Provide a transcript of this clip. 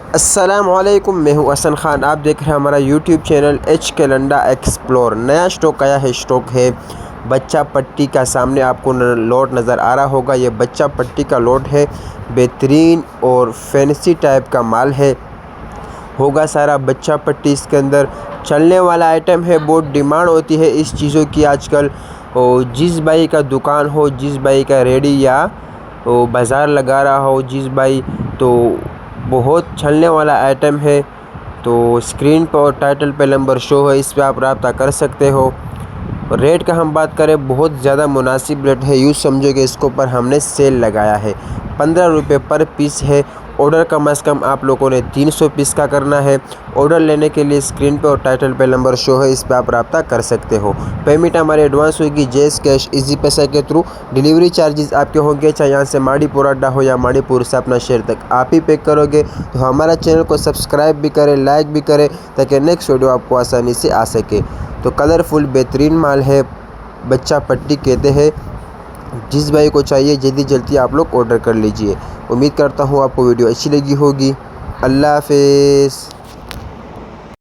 अस्सलामुअलैकुम, मैं हूं हसन खान। आप देख रहे हैं हमारा यूट्यूब चैनल एच के लंडा एक्सप्लोर। नया स्टॉक आया है, स्टॉक है बच्चा पट्टी का। सामने आपको लोड नज़र आ रहा होगा, ये बच्चा पट्टी का लोड है। बेहतरीन और फैंसी टाइप का माल है, होगा सारा बच्चा पट्टी। इसके अंदर चलने वाला आइटम है, बहुत डिमांड होती है इस चीज़ों की आजकल। और जिस भाई का दुकान हो, जिस भाई का रेडी या बाज़ार लगा रहा हो जिस भाई, तो बहुत चलने वाला आइटम है। तो स्क्रीन पर और टाइटल पे नंबर शो है, इस पर आप रब्ता कर सकते हो। रेट का हम बात करें, बहुत ज़्यादा मुनासिब रेट है, यूँ समझो कि इसको पर हमने सेल लगाया है। 15 रुपये पर पीस है। ऑर्डर कम से कम आप लोगों ने 300 पीस का करना है। ऑर्डर लेने के लिए स्क्रीन पे और टाइटल पे नंबर शो है, इस पर आप रब्ता कर सकते हो। पेमेंट हमारे एडवांस होगी जैस कैश इजी पैसा के थ्रू। डिलीवरी चार्जेस आपके होंगे, चाहे यहाँ से माड़ीपुर अड्डा हो या माड़ीपुर से अपना शहर तक आप ही पे करोगे। तो हमारा चैनल को सब्सक्राइब भी करें, लाइक भी करें, ताकि नेक्स्ट वीडियो आपको आसानी से आ सके। तो कलरफुल बेहतरीन माल है, बच्चा पट्टी कहते हैं। जिस भाई को चाहिए जल्दी जल्दी आप लोग ऑर्डर कर लीजिए। उम्मीद करता हूँ आपको वीडियो अच्छी लगी होगी। अल्लाह हाफिज़।